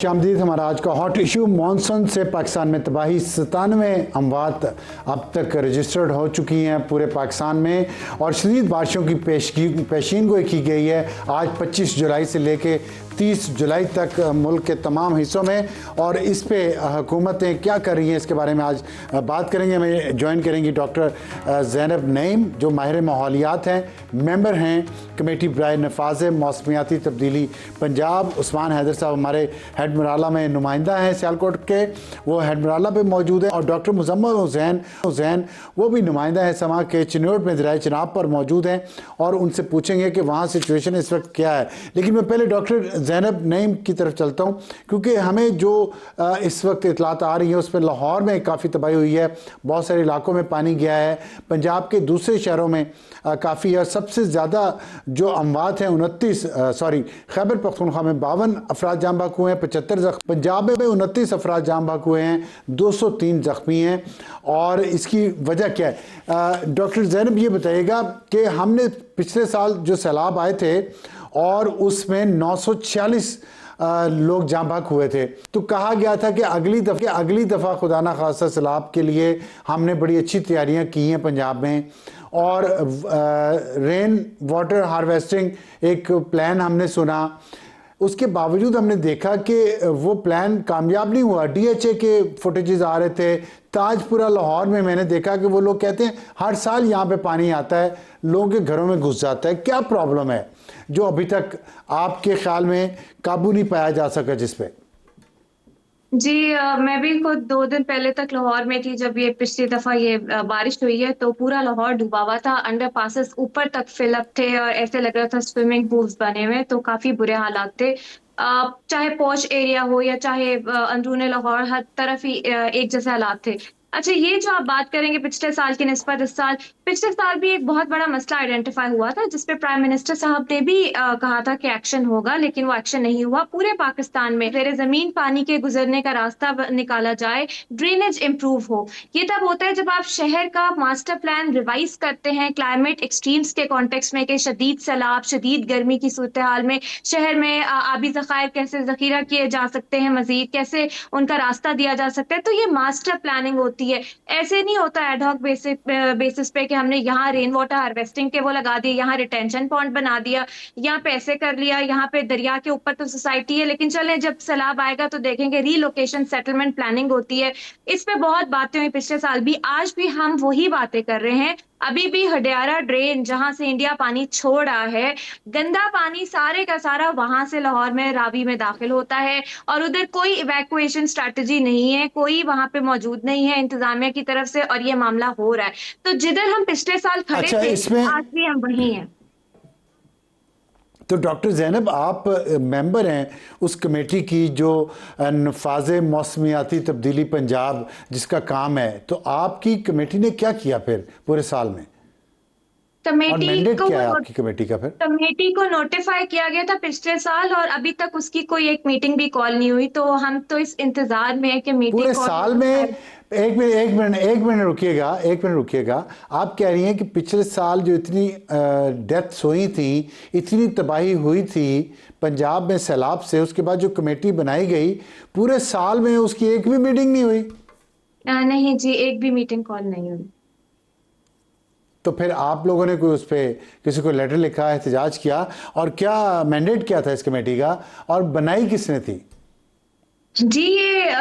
शामदीद। हमारा आज का हॉट इशू मॉनसून से पाकिस्तान में तबाही 97 अमवात अब तक रजिस्टर्ड हो चुकी हैं पूरे पाकिस्तान में और शदीद बारिशों की पेशीन गोई की गई है आज 25 जुलाई से लेके 30 जुलाई तक मुल्क के तमाम हिस्सों में। और इस पे हुकूमतें क्या कर रही हैं इसके बारे में आज बात करेंगे। हमें ज्वाइन करेंगी डॉक्टर ज़ैनब नईम जो माहिर माहौलियात हैं, मेंबर हैं कमेटी बराए नफाज मौसमियाती तब्दीली पंजाब। उस्मान हैदर साहब हमारे हेड मुराला में नुमाइंदा हैं सियालकोट के, वो हेड मुराला पे मौजूद है। और डॉक्टर मुजम्मल हुसैन वो भी नुमाइंदा है समा के चिन्नौट में दरिया चिनाब पर मौजूद हैं और उनसे पूछेंगे कि वहाँ सिचुएशन इस वक्त क्या है। लेकिन मैं पहले डॉक्टर ज़ैनब नईम की तरफ चलता हूँ क्योंकि हमें जो इस वक्त इतलात आ रही है उसमें लाहौर में काफ़ी तबाही हुई है, बहुत सारे इलाकों में पानी गया है, पंजाब के दूसरे शहरों में काफ़ी है। सबसे ज़्यादा जो अमवात हैं 29 खैबर पख्तूनख्वा में 52 अफराद जाम बहक हुए हैं, 75 जख्मी, पंजाब में 29 अफराद जाम बहक हुए हैं, 203 जख्मी हैं। और इसकी वजह क्या है डॉक्टर ज़ैनब ये बताइएगा कि हमने पिछले साल जो सैलाब आए थे और उसमें 946 लोग जाम बहक हुए थे, तो कहा गया था कि अगली दफ़ा खुदा ना खासा सैलाब के लिए हमने बड़ी अच्छी तैयारियां की हैं पंजाब में और रेन वाटर हार्वेस्टिंग एक प्लान हमने सुना। उसके बावजूद हमने देखा कि वो प्लान कामयाब नहीं हुआ। डीएचए के फुटेजेस आ रहे थे, ताजपुरा लाहौर में मैंने देखा कि वो लोग कहते हैं हर साल यहाँ पे पानी आता है, लोगों के घरों में घुस जाता है। क्या प्रॉब्लम है जो अभी तक आपके ख्याल में काबू नहीं पाया जा सका जिस पे? जी मैं भी खुद 2 दिन पहले तक लाहौर में थी जब ये पिछली दफा ये बारिश हुई है, तो पूरा लाहौर डूबा हुआ था, अंडर पासेस ऊपर तक फिलअप थे और ऐसे लग रहा था स्विमिंग पूल्स बने हुए, तो काफी बुरे हालात थे। चाहे पॉश एरिया हो या चाहे अंदरूनी लाहौर, हर तरफ ही एक जैसे हालात थे। अच्छा, ये जो आप बात करेंगे पिछले साल की निस्बत इस साल, पिछले साल भी एक बहुत बड़ा मसला आइडेंटिफाई हुआ था जिसपे प्राइम मिनिस्टर साहब ने भी कहा था कि एक्शन होगा, लेकिन वो एक्शन नहीं हुआ। पूरे पाकिस्तान में जेर जमीन पानी के गुजरने का रास्ता निकाला जाए, ड्रेनेज इंप्रूव हो। ये तब होता है जब आप शहर का मास्टर प्लान रिवाइज करते हैं क्लाइमेट एक्सट्रीम्स के कॉन्टेक्स्ट में कि शदीद सैलाब, शदीद गर्मी की सूरत हाल में शहर में आबी ज़खायर कैसे जखीरा किए जा सकते हैं, मजीद कैसे उनका रास्ता दिया जा सकता है। तो ये मास्टर प्लानिंग होती है, ऐसे नहीं होता एडहॉक बेसिस पे कि हमने यहाँ रेन वाटर हार्वेस्टिंग के वो लगा दिए, यहाँ रिटेंशन पॉइंट बना दिया, यहाँ पे ऐसे कर लिया, यहाँ पे दरिया के ऊपर तो सोसाइटी है, लेकिन चले जब सैलाब आएगा तो देखेंगे रीलोकेशन सेटलमेंट प्लानिंग होती है। इस पे बहुत बातें हुई पिछले साल भी, आज भी हम वही बातें कर रहे हैं। अभी भी हडियारा ड्रेन जहां से इंडिया पानी छोड़ रहा है, गंदा पानी सारे का सारा वहां से लाहौर में रावी में दाखिल होता है और उधर कोई इवैक्यूएशन स्ट्रैटेजी नहीं है, कोई वहां पे मौजूद नहीं है इंतजामिया की तरफ से, और ये मामला हो रहा है। तो जिधर हम पिछले साल खड़े थे आज भी हम वही हैं। तो डॉक्टर ज़ैनब, आप मेंबर हैं उस कमेटी की जो नफाज मौसमियाती तब्दीली पंजाब जिसका काम है, तो आपकी कमेटी ने क्या किया फिर पूरे साल में? और मैंडेट क्या है आपकी कमेटी का फिर? कमेटी को नोटिफाई किया गया था पिछले साल और अभी तक उसकी कोई एक मीटिंग भी कॉल नहीं हुई, तो हम तो इस इंतजार में है कि मीटिंग पूरे साल में। एक मिनट रुकिएगा। आप कह रही हैं कि पिछले साल जो इतनी डेथ्स हुई थी, इतनी तबाही हुई थी पंजाब में सैलाब से, उसके बाद जो कमेटी बनाई गई पूरे साल में उसकी एक भी मीटिंग नहीं हुई? नहीं जी, एक भी मीटिंग कॉल नहीं हुई। तो फिर आप लोगों ने कोई उस पर किसी को लेटर लिखा, एहतजाज किया? और क्या मैंडेट क्या था इस कमेटी का और बनाई किसने थी? जी, ये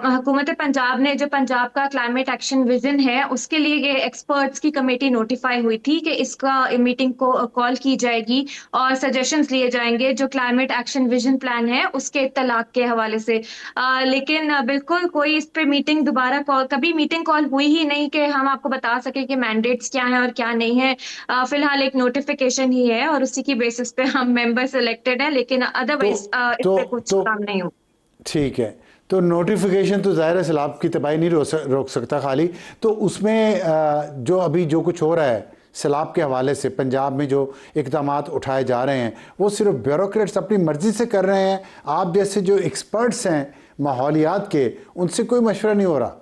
हुकूमत पंजाब ने जो पंजाब का क्लाइमेट एक्शन विजन है उसके लिए ये एक्सपर्ट्स की कमेटी नोटिफाई हुई थी कि इसका मीटिंग को कॉल की जाएगी और सजेशंस लिए जाएंगे जो क्लाइमेट एक्शन विजन प्लान है उसके तलाक के हवाले से। लेकिन बिल्कुल कोई इस पे मीटिंग दोबारा कॉल, कभी मीटिंग कॉल हुई ही नहीं कि हम आपको बता सके कि मैंडेट्स क्या है और क्या नहीं है। फिलहाल एक नोटिफिकेशन ही है और उसी की बेसिस पे हम मेंबर सिलेक्टेड है, लेकिन अदरवाइज इस पे कुछ काम नहीं हो। ठीक है, तो नोटिफिकेशन तो ज़ाहिर है सैलाब की तबाही नहीं रोक सकता खाली, तो उसमें जो अभी जो कुछ हो रहा है सैलाब के हवाले से पंजाब में जो इक़दामात उठाए जा रहे हैं वो सिर्फ ब्यूरोक्रेट्स अपनी मर्ज़ी से कर रहे हैं? आप जैसे जो एक्सपर्ट्स हैं माहौलियात के, उनसे कोई मशवरा नहीं हो रहा?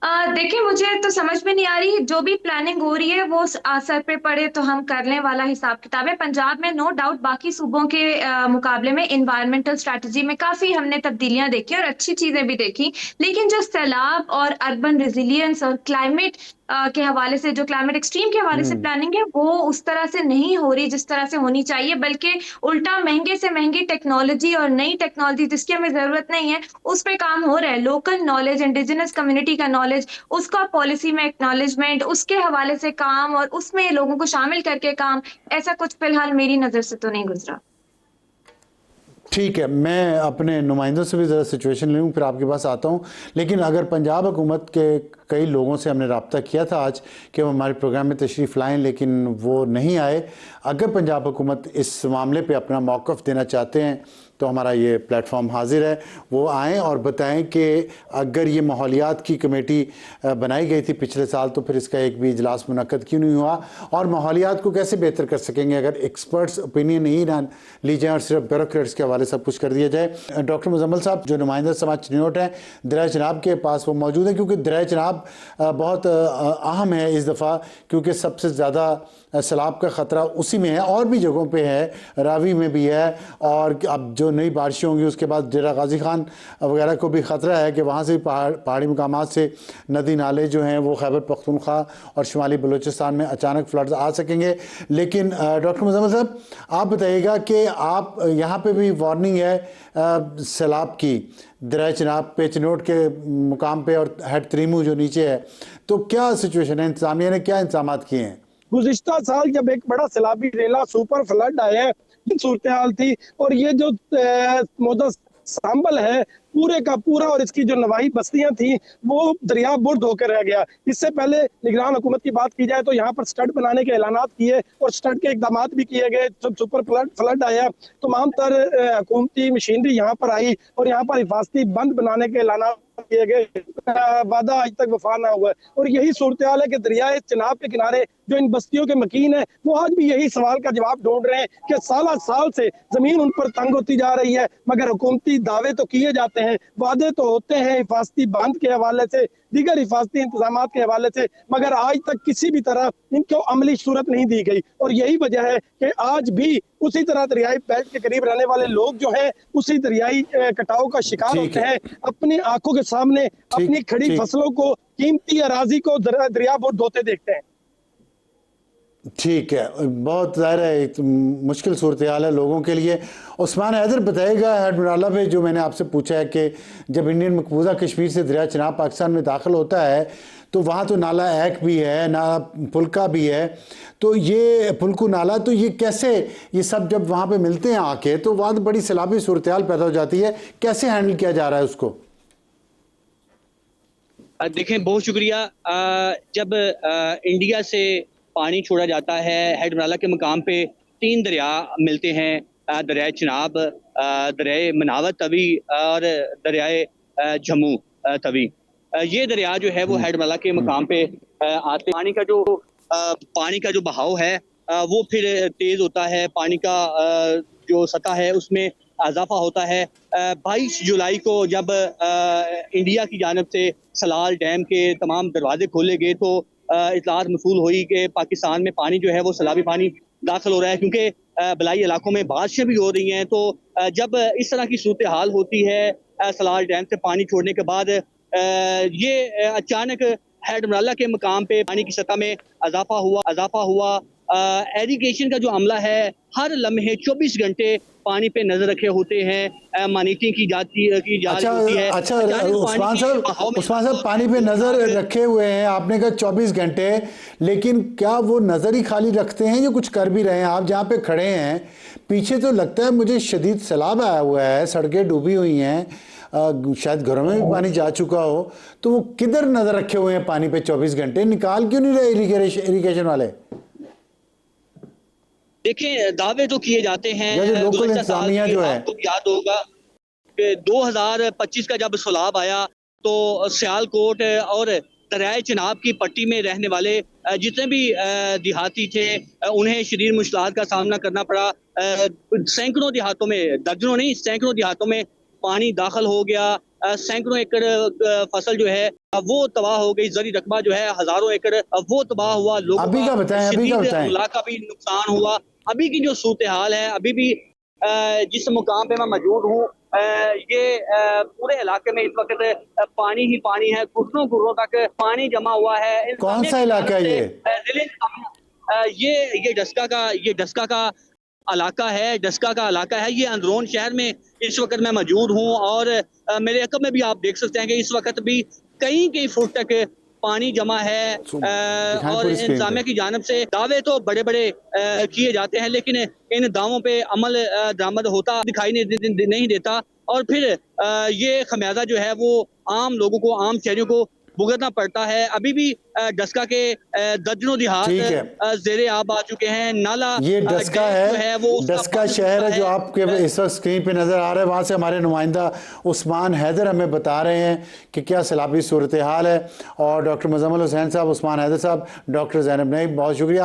देखिए मुझे तो समझ में नहीं आ रही, जो भी प्लानिंग हो रही है वो सर पे पड़े तो हम कर लें वाला हिसाब किताब है। पंजाब में नो डाउट बाकी सूबों के मुकाबले में इन्वायरमेंटल स्ट्रैटेजी में काफी हमने तब्दीलियां देखी और अच्छी चीजें भी देखी, लेकिन जो सैलाब और अर्बन रेजिलियंस और क्लाइमेट के हवाले से, जो क्लाइमेट एक्सट्रीम के हवाले से हम्म। प्लानिंग है वो उस तरह से नहीं हो रही जिस तरह से होनी चाहिए, बल्कि उल्टा महंगे से महंगी टेक्नोलॉजी और नई टेक्नोलॉजी जिसकी हमें जरूरत नहीं है उस पे काम हो रहा है। लोकल नॉलेज, इंडिजिनस कम्युनिटी का नॉलेज, उसका पॉलिसी में एक्नॉलेजमेंट, उसके हवाले से काम और उसमें लोगों को शामिल करके काम, ऐसा कुछ फिलहाल मेरी नजर से तो नहीं गुजरा। ठीक है, मैं अपने नुमाइंदों से भी ज़रा सिचुएशन लूँ फिर आपके पास आता हूँ। लेकिन अगर पंजाब हुकूमत के कई लोगों से हमने रब्ता किया था आज कि वो हमारे प्रोग्राम में तशरीफ़ लाएँ, लेकिन वो नहीं आए। अगर पंजाब हुकूमत इस मामले पे अपना मौक़िफ़ देना चाहते हैं तो हमारा ये प्लेटफॉर्म हाजिर है, वो आएँ और बताएं कि अगर ये माहौलियात की कमेटी बनाई गई थी पिछले साल तो फिर इसका एक भी इजलास मुनक्कद क्यों नहीं हुआ, और माहौलियात को कैसे बेहतर कर सकेंगे अगर एक्सपर्ट्स ओपिनियन नहीं ना ली जाए और सिर्फ ब्यूरोक्रेट्स के हवाले सब कुछ कर दिया जाए। डॉक्टर मुजम्मिल साहब जो नुमाइंदा समाज चिन्होट हैं दरिया चनाब के पास, वो मौजूद है, क्योंकि दरिया चनाब बहुत अहम है इस दफ़ा, क्योंकि सबसे ज़्यादा सैलाब का ख़तरा उसी में है, और भी जगहों पे है, रावी में भी है, और अब जो नई बारिशें होंगी उसके बाद डेरा गाजी खान वगैरह को भी ख़तरा है कि वहाँ से पहाड़ी मकामात से नदी नाले जो हैं वो खैबर पख्तूनख्वा और शुमाली बलूचिस्तान में अचानक फ्लड्स आ सकेंगे। लेकिन डॉक्टर मुजम्मिल साहब आप बताइएगा कि आप यहाँ पे भी वार्निंग है सैलाब की दरिया चनाब पे, चिनोट के मुकाम पे और हेड त्रीमू जो नीचे है, तो क्या सिचुएशन है, इंतजामिया ने क्या इंतजाम किए हैं? गुज़िश्ता साल जब एक बड़ा सैलाबी रेला सुपर फ्लड आया, सूरत हाल थी, और ये जो मौदा सांबल है पूरे का पूरा और इसकी जो नवाही बस्तियां थी वो दरिया बुर्द होकर रह गया। इससे पहले निगरान हुकूमत की बात की जाए तो यहाँ पर स्टड बनाने के ऐलानात किए और स्टड के इकदाम भी किए गए। जब सुपर फ्लड आया तमाम तर हुकूमती मशीनरी यहाँ पर आई और यहाँ पर हिफाजती बंद बनाने के ऐलानात किए गए, वादा आज तक वफा ना हुआ। और यही सूरत हाल है कि दरियाए चनाब के किनारे जो इन बस्तियों के मकीन है वो आज भी यही सवाल का जवाब ढूंढ रहे हैं कि साल साल से जमीन उन पर तंग होती जा रही है, मगर हुकूमती दावे तो किए जाते हैं, वादे तो होते हैं हिफाजती बांध के हवाले से, दीगर हिफाजती इंतजाम के हवाले से, मगर आज तक किसी भी तरह इनको अमली सूरत नहीं दी गई। और यही वजह है कि आज भी उसी तरह दरियाई बेल्ट के करीब रहने वाले लोग जो हैं उसी दरियाई कटाव का शिकार होते हैं, अपनी आंखों के सामने अपनी खड़ी फसलों को, कीमती अराजी को दरिया बुर्द होते देखते हैं। ठीक है, बहुत ज़ाहिर है एक मुश्किल सूरत हाल है लोगों के लिए। उस्मान हैदर बताएगा हेडमराला पे जो मैंने आपसे पूछा है कि जब इंडियन मकबूजा कश्मीर से दरिया चनाब पाकिस्तान में दाखिल होता है तो वहाँ तो नाला एक भी है, नाला फुल्का भी है, तो ये फुल्कू नाला, तो ये कैसे, ये सब जब वहाँ पे मिलते हैं आके तो वहाँ तो बड़ी सैलाबी सूरत हाल पैदा हो जाती है, कैसे हैंडल किया जा रहा है उसको? देखें, बहुत शुक्रिया। जब इंडिया से पानी छोड़ा जाता है हेडमराला के मकाम पे 3 दरिया मिलते हैं, दरिया चनाब, दरिया मनावत तवी और दरिया जम्मू तवी। ये दरिया जो है वो हेडमराला के मकाम पे आते, पानी का जो बहाव है वो फिर तेज होता है, पानी का जो सतह है उसमें इजाफा होता है। 22 जुलाई को जब इंडिया की जानिब से सलाल डैम के तमाम दरवाजे खोले गए तो इतलात मसूल हुई कि पाकिस्तान में पानी जो है वो सैलाबी पानी दाखिल हो रहा है, क्योंकि बलाई इलाकों में बारिशें भी हो रही हैं। तो जब इस तरह की सूरत हाल होती है सलाल डैम से पानी छोड़ने के बाद, ये अचानक हेडमराला के मकाम पे पानी की सतह में इजाफा हुआ। एरीगेशन का जो अमला है हर लम्हे 24 घंटे पानी पे नजर रखे होते हैं, मॉनिटरिंग की जा रही है। अच्छा उस्मान साहब पानी पे नजर रखे हुए हैं, आपने कहा 24 घंटे, लेकिन क्या वो नजर ही खाली रखते हैं जो कुछ कर भी रहे हैं? आप जहाँ पे खड़े हैं पीछे तो लगता है मुझे शदीद सैलाब आया हुआ है, सड़कें डूबी हुई हैं, शायद घरों में भी पानी जा चुका हो, तो वो किधर नजर रखे हुए हैं पानी पे 24 घंटे? निकाल क्यों नहीं रहे इरिगेशन वाले? देखें, दावे तो किए जाते हैं, लोकल इंतजामिया जो है, आपको याद होगा कि 2025 का जब सैलाब आया तो सियालकोट और दरियाए चनाब की पट्टी में रहने वाले जितने भी देहाती थे उन्हें शदीद मुश्किलात का सामना करना पड़ा। सैकड़ों देहातों में, दर्जनों नहीं सैकड़ों देहातों में पानी दाखिल हो गया। सैकड़ों एकड़ फसल जो है वो तबाह हो गई, जरी रकबा जो है हजारों एकड़ वो तबाह हुआ, लोगों अभी का बताएं, अभी का शदीद बताएं। अमला का भी नुकसान हुआ। अभी की जो सूरत हाल है, अभी भी जिस मुकाम पे मैं मौजूद हूँ, ये पूरे इलाके में इस वक्त पानी ही पानी है, घुटनों घुटनों तक पानी जमा हुआ है। कौन सा इलाका है ये? ये डस्का का इलाका है, डस्का का इलाका है। ये अंदरून शहर में इस वक्त मैं मौजूद हूँ और मेरे अकब में भी आप देख सकते हैं कि इस वक्त भी कई फुट तक पानी जमा है। और पूरी स्क्रीन इंतजामिया पे। की जानिब से दावे तो बड़े बड़े किए जाते हैं, लेकिन इन दावों पे अमल दरामद होता दिखाई नहीं देता और फिर ये खमियाजा जो है वो आम लोगों को, आम शहरियों को भुगतना पड़ता है। अभी भी डस्का के दर्जनों ठीक है। देहात ज़ेरे आब आ चुके हैं। नाला ये डस्का डैम जो है, वो उसका डस्का पानी शहर है जो है। आपके इस वक्त स्क्रीन पे नज़र आ रहा है। वहाँ से हमारे नुमाइंदा उस्मान हैदर हमें बता रहे हैं कि क्या सैलाबी सूरत हाल है। और डॉक्टर मुजम्मिल हुसैन साहब, उस्मान हैदर साहब, डॉक्टर ज़ैनब नईम, बहुत शुक्रिया।